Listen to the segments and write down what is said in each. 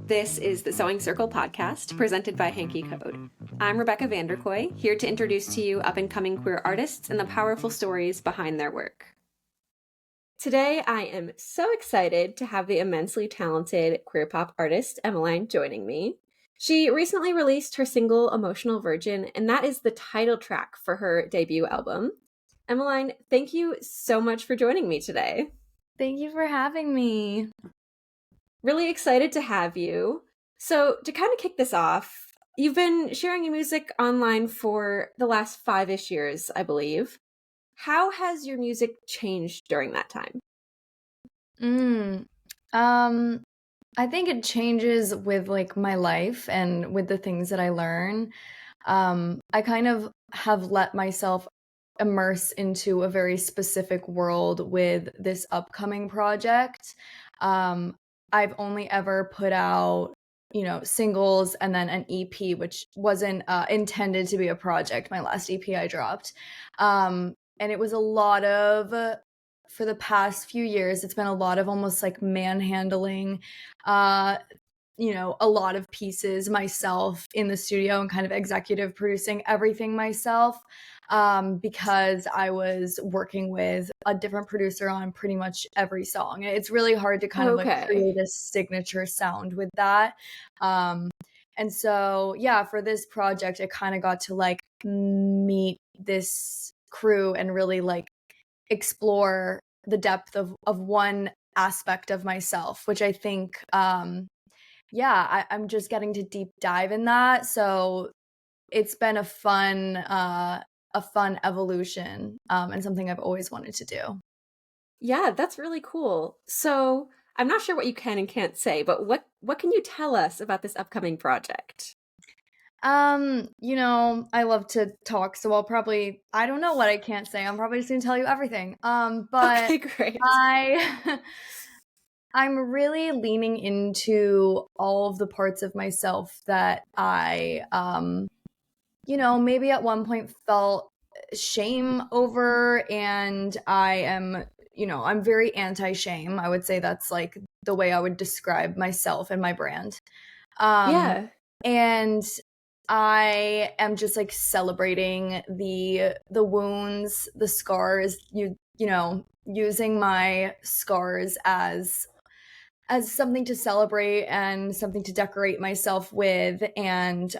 This is the Sewing Circle podcast presented by Hanky Code. I'm Rebecca Vanderkoy, here to introduce to you up-and-coming queer artists and the powerful stories behind their work. Today, I am so excited to have the immensely talented queer pop artist EMELINE joining me. She recently released her single Emotional Virgin, and that is the title track for her debut album. EMELINE, thank you so much for joining me today. Thank you for having me. Really excited to have you. So to kind of kick this off, you've been sharing your music online for the last 5-ish years, I believe. How has your music changed during that time? I think it changes with like my life and with the things that I learn. I kind of have let myself immerse into a very specific world with this upcoming project. I've only ever put out, singles and then an EP, which wasn't intended to be a project. My last EP I dropped. And it was a lot of, for the past few years, it's been a lot of almost like manhandling, a lot of pieces myself in the studio and kind of executive producing everything myself. Because I was working with a different producer on pretty much every song. It's really hard to kind of like create a signature sound with that. And so, yeah, for this project, I kind of got to like meet this crew and really like explore the depth of one aspect of myself, which I think, I'm just getting to deep dive in that. So it's been a fun evolution, and something I've always wanted to do. Yeah, that's really cool. So I'm not sure what you can and can't say, but what can you tell us about this upcoming project? I love to talk, so I don't know what I can't say. I'm probably just gonna tell you everything. But okay, great. I'm really leaning into all of the parts of myself that I, maybe at one point felt shame over, and I'm very anti-shame. I would say that's like the way I would describe myself and my brand. Yeah. And I am just like celebrating the wounds, the scars, using my scars as something to celebrate and something to decorate myself with. And,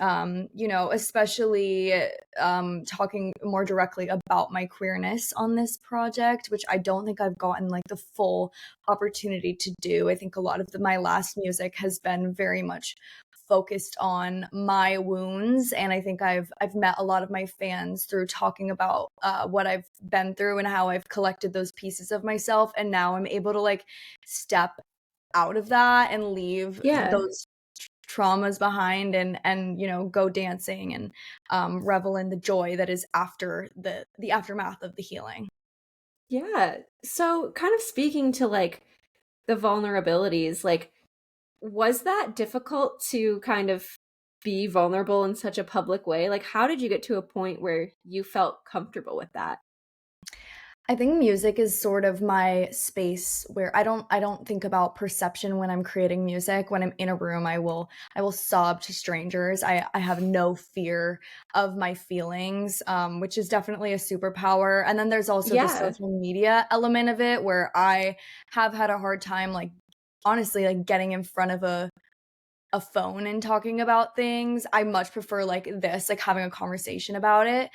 especially talking more directly about my queerness on this project, which I don't think I've gotten like the full opportunity to do. I think a lot of my last music has been very much focused on my wounds, and I think I've met a lot of my fans through talking about what I've been through and how I've collected those pieces of myself, and now I'm able to like step out of that and leave those traumas behind and go dancing and revel in the joy that is after the aftermath of the healing. Yeah. So kind of speaking to like the vulnerabilities, like was that difficult to kind of be vulnerable in such a public way? Like how did you get to a point where you felt comfortable with that? I think music is sort of my space where I don't think about perception when I'm creating music. When I'm in a room, I will sob to strangers. I have no fear of my feelings, which is definitely a superpower. And then there's also the social media element of it, where I have had a hard time, like honestly, like getting in front of a phone and talking about things. I much prefer like this, like having a conversation about it.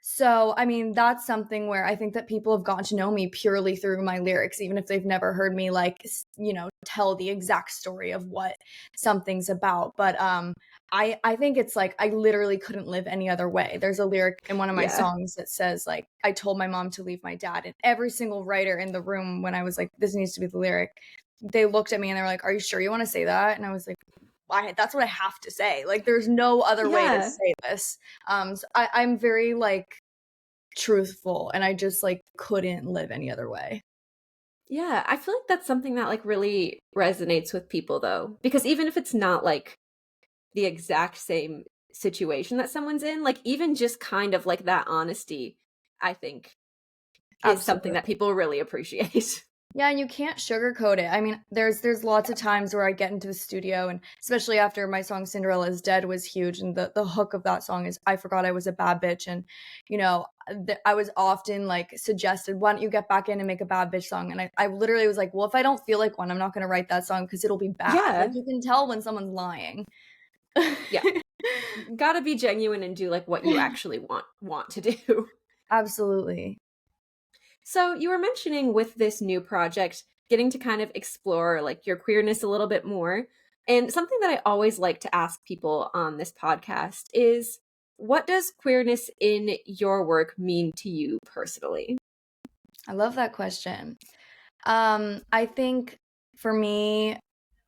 So, I mean, that's something where I think that people have gotten to know me purely through my lyrics, even if they've never heard me, like, tell the exact story of what something's about. But I think it's like I literally couldn't live any other way. There's a lyric in one of my songs that says, like, I told my mom to leave my dad. And every single writer in the room, when I was like, this needs to be the lyric, they looked at me and they were like, are you sure you want to say that? And I was like, that's what I have to say. Like, there's no other way to say this. So I'm very like truthful, and I just like couldn't live any other way. Yeah, I feel like that's something that like really resonates with people though, because even if it's not like the exact same situation that someone's in, like even just kind of like that honesty, I think is something that people really appreciate. Yeah, and you can't sugarcoat it. I mean, there's lots of times where I get into the studio, and especially after my song "Cinderella is Dead" was huge, and the hook of that song is "I forgot I was a bad bitch," and you know, I was often like suggested, "Why don't you get back in and make a bad bitch song?" And I literally was like, "Well, if I don't feel like one, I'm not gonna write that song because it'll be bad." Like Yeah. you can tell when someone's lying. Yeah. Gotta be genuine and do like what you actually want to do. Absolutely. So you were mentioning with this new project, getting to kind of explore like your queerness a little bit more. And something that I always like to ask people on this podcast is what does queerness in your work mean to you personally? I love that question. I think for me,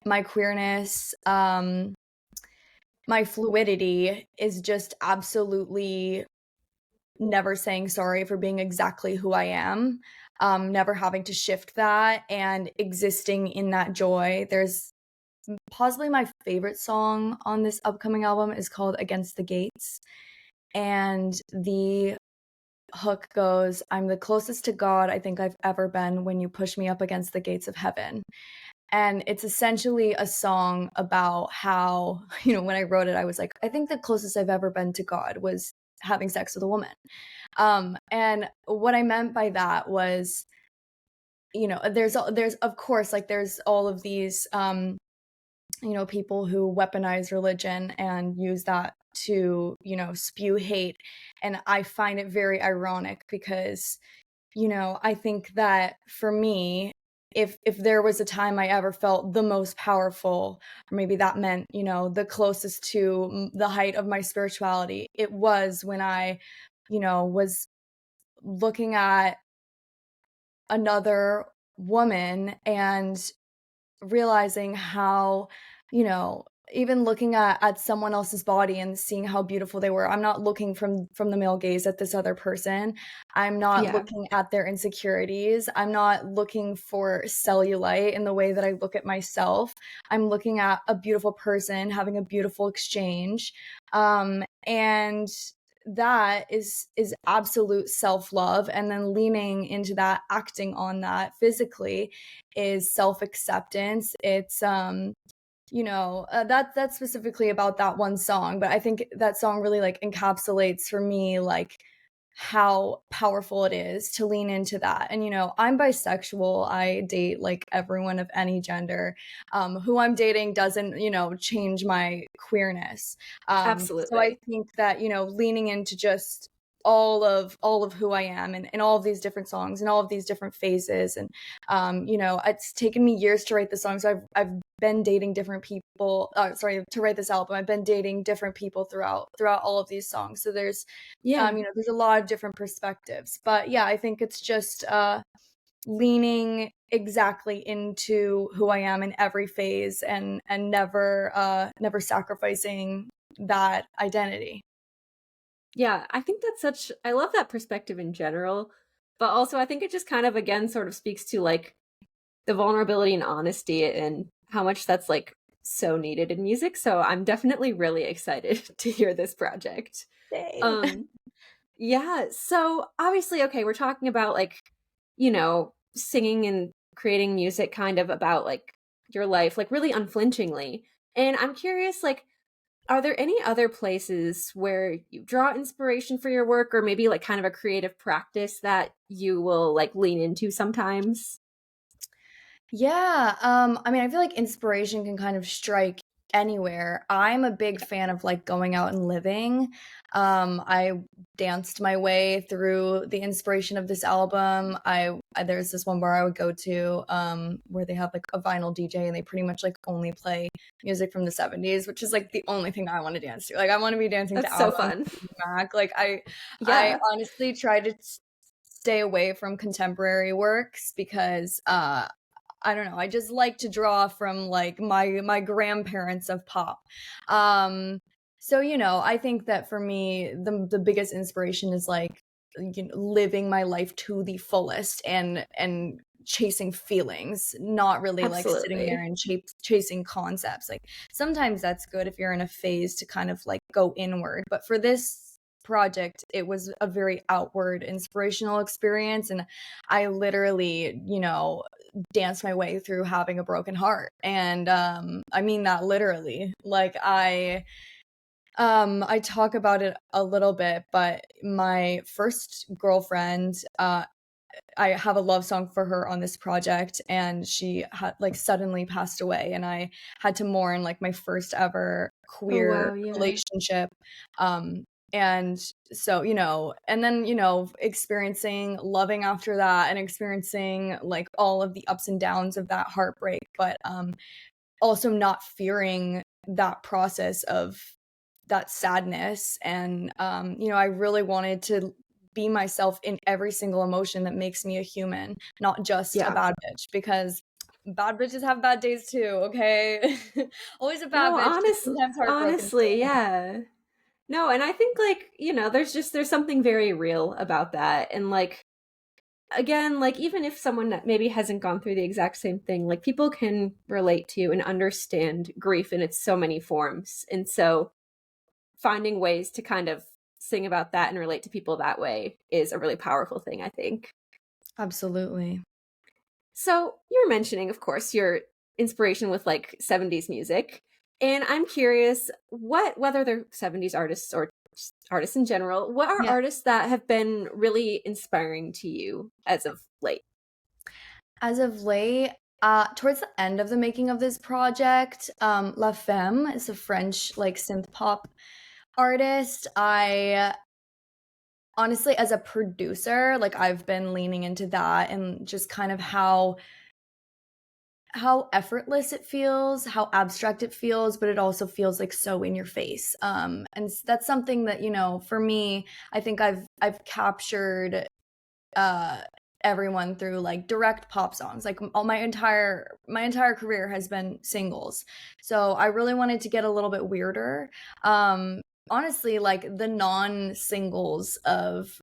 my queerness, my fluidity is just absolutely never saying sorry for being exactly who I am, never having to shift that and existing in that joy. There's possibly my favorite song on this upcoming album is called Against the Gates. And the hook goes, I'm the closest to God I think I've ever been when you push me up against the gates of heaven. And it's essentially a song about how, when I wrote it, I was like, I think the closest I've ever been to God was having sex with a woman. And what I meant by that was, there's of course, like there's all of these, people who weaponize religion and use that to, spew hate. And I find it very ironic because, I think that for me, if there was a time I ever felt the most powerful, or maybe that meant, the closest to the height of my spirituality, it was when I, was looking at another woman and realizing how, you know, even looking at someone else's body and seeing how beautiful they were. I'm not looking from the male gaze at this other person. I'm not Yeah, looking at their insecurities. I'm not looking for cellulite in the way that I look at myself. I'm looking at a beautiful person having a beautiful exchange. And that is absolute self-love, and then leaning into that, acting on that physically is self-acceptance. It's that's specifically about that one song, but I think that song really like encapsulates for me like how powerful it is to lean into that. And I'm bisexual. I date like everyone of any gender. Who I'm dating doesn't change my queerness. So I absolutely. think that leaning into just all of who I am, and all of these different songs and all of these different phases. And it's taken me years to write the songs. I've been dating different people, sorry, to write this album. I've been dating different people throughout all of these songs. So there's Yeah. there's a lot of different perspectives. But yeah, I think it's just leaning exactly into who I am in every phase, and never sacrificing that identity. Yeah, I think I love that perspective in general, but also I think it just kind of again sort of speaks to like the vulnerability and honesty and how much that's like so needed in music. So I'm definitely really excited to hear this project. Same. Um yeah, so obviously okay, we're talking about like, singing and creating music kind of about like your life like really unflinchingly. And I'm curious like are there any other places where you draw inspiration for your work or maybe like kind of a creative practice that you will like lean into sometimes? Yeah, I mean, I feel like inspiration can kind of strike anywhere. I'm a big fan of like going out and living. I danced my way through the inspiration of this album. There's this one bar I would go to where they have like a vinyl DJ, and they pretty much like only play music from the 70s, which is like the only thing I want to dance to. Like I want to be dancing to That's so albums, fun. Mac. Like I Yeah, honestly try to stay away from contemporary works because I don't know. I just like to draw from like my grandparents of pop. So I think that for me, the biggest inspiration is like living my life to the fullest, and chasing feelings, not really like sitting there absolutely. and chasing concepts. Like sometimes that's good if you're in a phase to kind of like go inward, but for this project, it was a very outward inspirational experience, and I literally, dance my way through having a broken heart. And I mean that literally. Like I talk about it a little bit, but my first girlfriend, I have a love song for her on this project, and she had like suddenly passed away, and I had to mourn like my first ever Oh queer wow, yeah. relationship. And so, and then, experiencing loving after that and experiencing like all of the ups and downs of that heartbreak, but also not fearing that process of that sadness. And I really wanted to be myself in every single emotion that makes me a human, not just a Yeah. bad bitch, because bad bitches have bad days too, okay? Always a bad No, bitch, sometimes heartbroken honestly, too. yeah. No, and I think like, there's something very real about that. And like again, like even if someone that maybe hasn't gone through the exact same thing, like people can relate to and understand grief in its so many forms. And so finding ways to kind of sing about that and relate to people that way is a really powerful thing, I think. Absolutely. So you're mentioning, of course, your inspiration with like 70s music. And I'm curious, whether they're 70s artists or just artists in general, what are Yeah. artists that have been really inspiring to you as of late? As of late, towards the end of the making of this project, La Femme is a French like synth pop artist. I honestly, as a producer, like I've been leaning into that and just kind of how effortless it feels, how abstract it feels, but it also feels like so in your face. And that's something that, for me, I think I've captured uh everyone through like direct pop songs. Like all my entire career has been singles. So I really wanted to get a little bit weirder. Honestly, like the non-singles of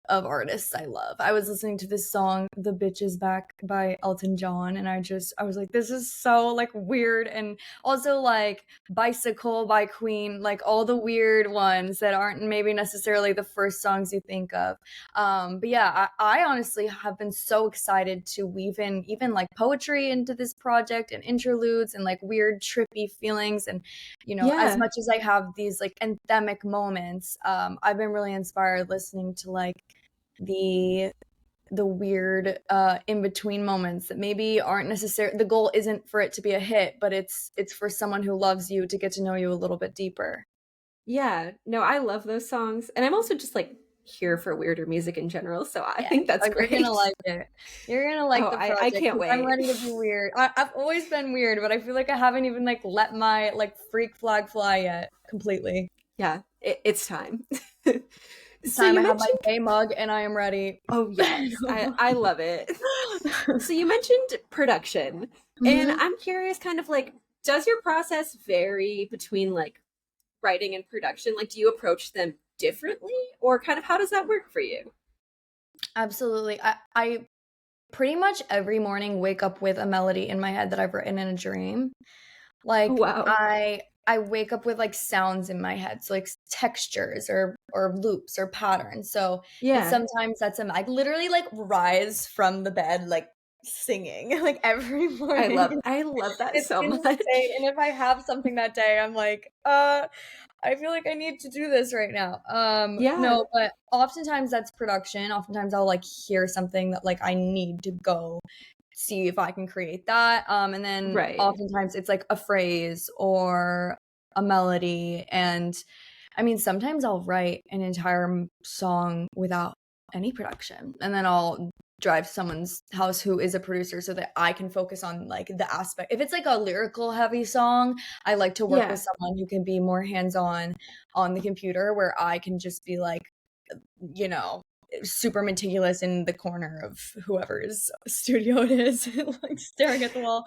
artists I love. I was listening to this song The Bitch Is Back by Elton John, and I was like, this is so like weird. And also like Bicycle by Queen, like all the weird ones that aren't maybe necessarily the first songs you think of. But yeah, I honestly have been so excited to weave in even like poetry into this project and interludes and like weird trippy feelings. And as Yeah. much as I have these like anthemic moments, I've been really inspired listening to like the weird in between moments that maybe aren't necessarily, the goal isn't for it to be a hit, but it's for someone who loves you to get to know you a little bit deeper. Yeah. No, I love those songs. And I'm also just like here for weirder music in general. So I Yeah, think that's you're gonna great. like it. You're gonna like Oh, the I project can't because I'm wait. ready to be weird. I've always been weird, but I feel like I haven't even like let my like freak flag fly yet completely. Yeah, it's time. It's So time. you I have my mentioned, gay mug and I am ready. oh yes, I love it. So you mentioned production, and hmm I'm curious, kind of like, does your process vary between like writing and production? Like, do you approach them differently, or kind of how does that work for you? Absolutely. I pretty much every morning wake up with a melody in my head that I've written in a dream. Oh Like wow, I wake up with like sounds in my head, so like textures or loops or patterns. So it's yeah, sometimes that's I literally like rise from the bed like singing like every morning. I love that It's so insane. much. And if I have something that day, I'm like, I feel like I need to do this right now. Yeah, No, but oftentimes that's production. Oftentimes I'll like hear something that like I need to go see if I can create that. And then right. oftentimes it's like a phrase or a melody. And I mean, sometimes I'll write an entire song without any production, and then I'll drive to someone's house who is a producer so that I can focus on like the aspect. If it's like a lyrical heavy song, I like to work with Yeah, someone who can be more hands-on on the computer, where I can just be like, you know, super meticulous in the corner of whoever's studio it is, like staring at the wall.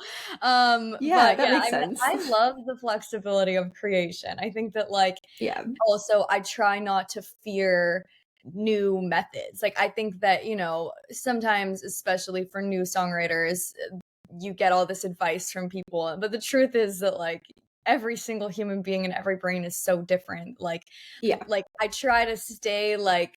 yeah, But that yeah, makes I mean, sense. I love the flexibility of creation. I think that like Yeah, also I try not to fear new methods. Like I think that, sometimes especially for new songwriters, you get all this advice from people, but the truth is that like every single human being and every brain is so different. Like yeah, I try to stay like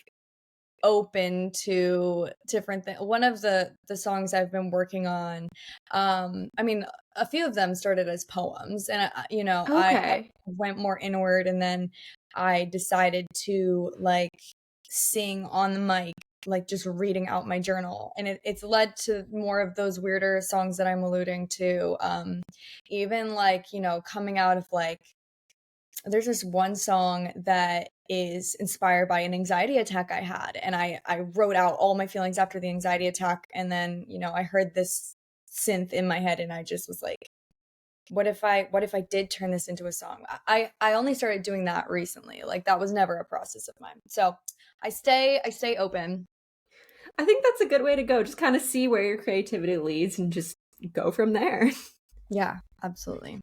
open to different things. One of the songs I've been working on, I mean, a few of them started as poems, and I Okay. went more inward, and then I decided to like sing on the mic, like just reading out my journal, and it's led to more of those weirder songs that I'm alluding to. Even like, coming out of like, there's this one song that is inspired by an anxiety attack I had, and I wrote out all my feelings after the anxiety attack, and then I heard this synth in my head, and I just was like, what if I did turn this into a song? I only started doing that recently. Like, that was never a process of mine. So I stay open. I think that's a good way to go. Just kind of see where your creativity leads and just go from there. Yeah, absolutely.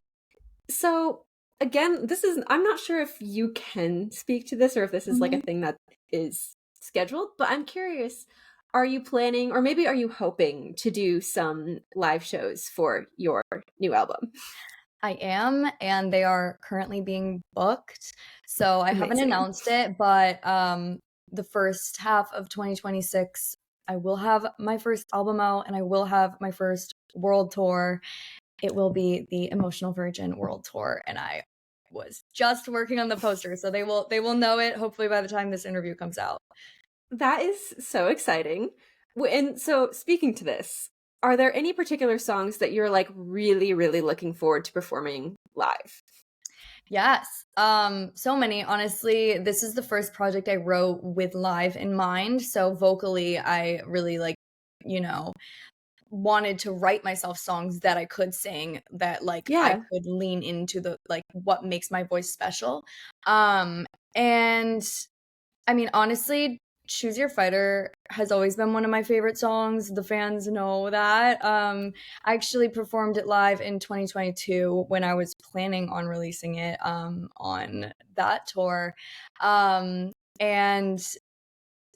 So, again, I'm not sure if you can speak to this or if this is like a thing that is scheduled, but I'm curious, are you planning or maybe are you hoping to do some live shows for your new album? I am, and they are currently being booked. So I haven't Amazing. announced it, but the first half of 2026, I will have my first album out, and I will have my first world tour. It will be the Emotional Virgin World Tour, and I was just working on the poster, so they will know it hopefully by the time this interview comes out. That is so exciting. And so, speaking to this, are there any particular songs that you're like really, really looking forward to performing live? Yes. So many. Honestly, this is the first project I wrote with live in mind. So vocally, I really like, you know, wanted to write myself songs that I could sing, that like I Yeah. could lean into the like what makes my voice special. And I mean, honestly, Choose Your Fighter has always been one of my favorite songs. The fans know that. I actually performed it live in 2022 when I was planning on releasing it on that tour. And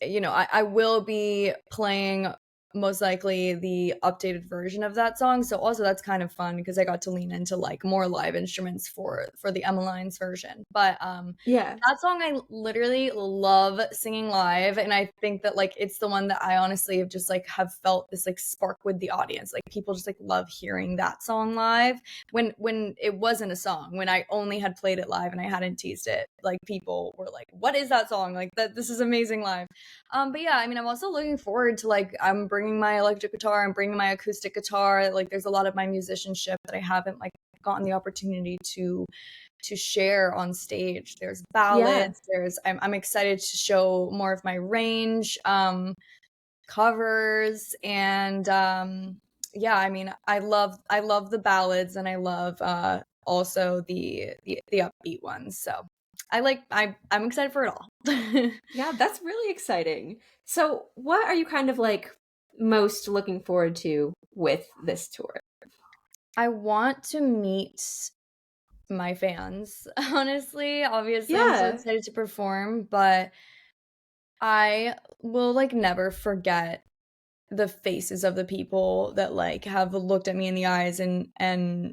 I will be playing most likely the updated version of that song. So also that's kind of fun because I got to lean into like more live instruments for the EMELINE's version. But Yeah. that song I literally love singing live, and I think that like it's the one that I honestly have just like have felt this like spark with the audience. Like people just like love hearing that song live when it wasn't a song, when I only had played it live and I hadn't teased it. Like people were like, "What is that song? Like that this is amazing live." But yeah, I mean, I'm also looking forward to like I'm bringing my electric guitar, I'm bringing my acoustic guitar. Like there's a lot of my musicianship that I haven't like gotten the opportunity to share on stage. There's Yeah. ballads, I'm excited to show more of my range, covers, and yeah, I mean, I love the ballads, and I love also the upbeat ones. So I'm excited for it all. Yeah, that's really exciting. So, what are you kind of like most looking forward to with this tour? I want to meet my fans, honestly. Obviously, I'm so Yeah. excited to perform, but I will like never forget the faces of the people that like have looked at me in the eyes and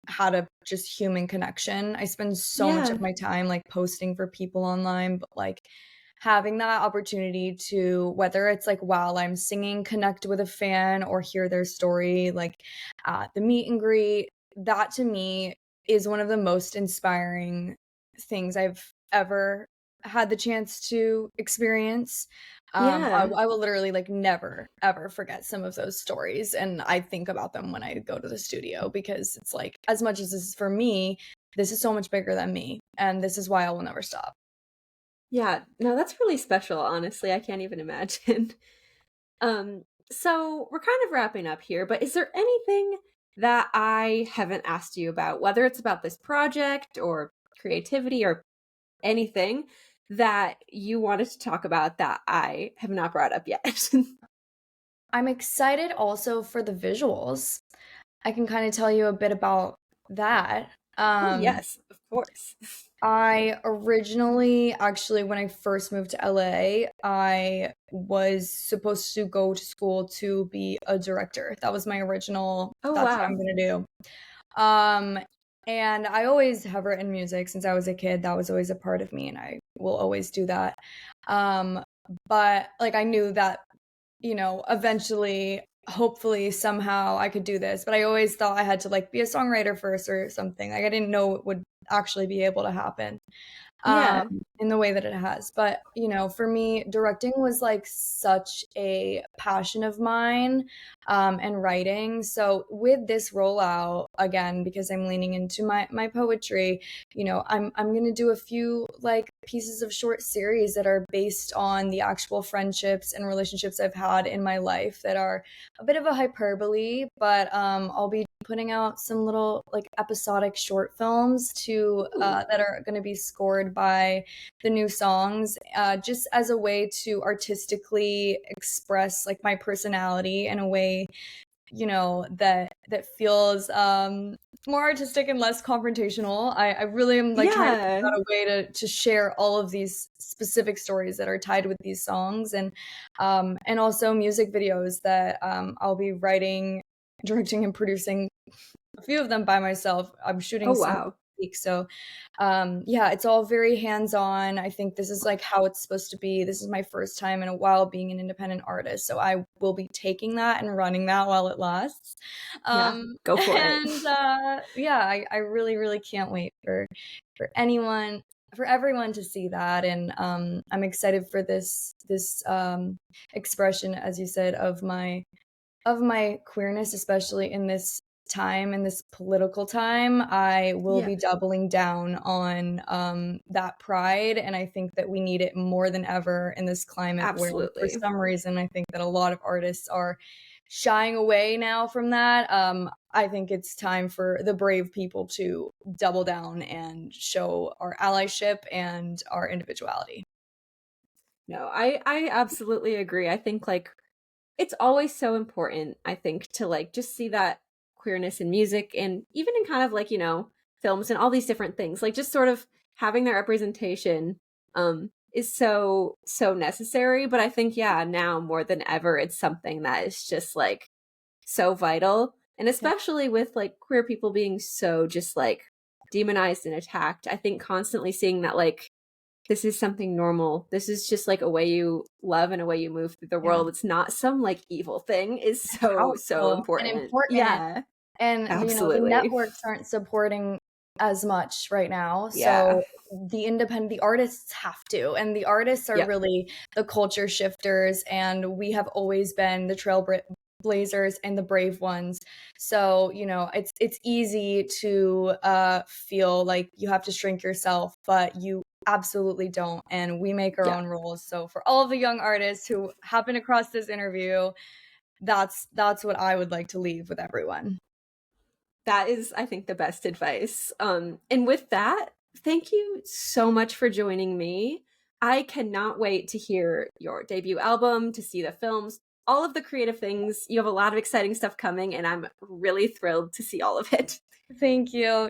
had a just human connection. I spend so much of Yeah. my time like posting for people online, but like having that opportunity to, whether it's like while I'm singing, connect with a fan or hear their story, like at the meet and greet, that to me is one of the most inspiring things I've ever had the chance to experience. Yeah. I will literally like never ever forget some of those stories, and I think about them when I go to the studio, because it's like, as much as this is for me, this is so much bigger than me, and this is why I will never stop. Yeah. No, that's really special, honestly. I can't even imagine. Um, so we're kind of wrapping up here, but is there anything that I haven't asked you about, whether it's about this project or creativity or anything that you wanted to talk about that I have not brought up yet? I'm excited also for the visuals. I can kind of tell you a bit about that. Oh, yes, of course. I originally, actually, when I first moved to LA, I was supposed to go to school to be a director. That was my original, Oh, that's what I'm wow. gonna do. Um, and I always have written music since I was a kid. That was always a part of me, and I will always do that. Um, But like I knew that, you know, eventually, hopefully somehow I could do this. But I always thought I had to like be a songwriter first or something. Like I didn't know it would actually be able to happen Yeah. in the way that it has. But, you know, for me, directing was like such a passion of mine, and writing. So with this rollout, again, because I'm leaning into my poetry, you know, I'm gonna do a few like pieces of short series that are based on the actual friendships and relationships I've had in my life that are a bit of a hyperbole, but I'll be putting out some little like episodic short films to that are going to be scored by the new songs, just as a way to artistically express like my personality in a way, you know, that feels more artistic and less confrontational. I really am like trying to figure Yeah. out a way to share all of these specific stories that are tied with these songs, and also music videos that I'll be writing, directing, and producing a few of them by myself. I'm Oh, shooting some wow. week, so yeah, it's all very hands-on. I think this is like how it's supposed to be. This is my first time in a while being an independent artist, so I will be taking that and running that while it lasts. Yeah. Go for it. And yeah, I really really can't wait for anyone, for everyone to see that. And I'm excited for this expression, as you said, of my queerness, especially in this time, in this political time. I will Yeah. be doubling down on that pride. And I think that we need it more than ever in this climate where, for Absolutely. some reason, I think that a lot of artists are shying away now from that. I think it's time for the brave people to double down and show our allyship and our individuality. No, I absolutely agree. I think like it's always so important, I think, to like just see that queerness in music and even in kind of like, you know, films and all these different things. Like just sort of having that representation is so necessary. But I think, yeah, now more than ever, it's something that is just like so vital. And Yeah. especially with like queer people being so just like demonized and attacked, I think constantly seeing that like this is something normal. This is just like a way you love and a way you move through the Yeah. world. It's not some like evil thing is so Powerful and important. important. Yeah, And, you know, the absolutely. networks aren't supporting as much right now. Yeah. So the artists have to. And the artists are Yep. really the culture shifters. And we have always been the trailblazers and the brave ones. So, you know, it's easy to feel like you have to shrink yourself, but you absolutely don't. And we make our Yeah. own rules. So for all of the young artists who happen across this interview, that's what I would like to leave with everyone. That is, I think, the best advice. And with that, thank you so much for joining me. I cannot wait to hear your debut album, to see the films, all of the creative things. You have a lot of exciting stuff coming, and I'm really thrilled to see all of it. Thank you.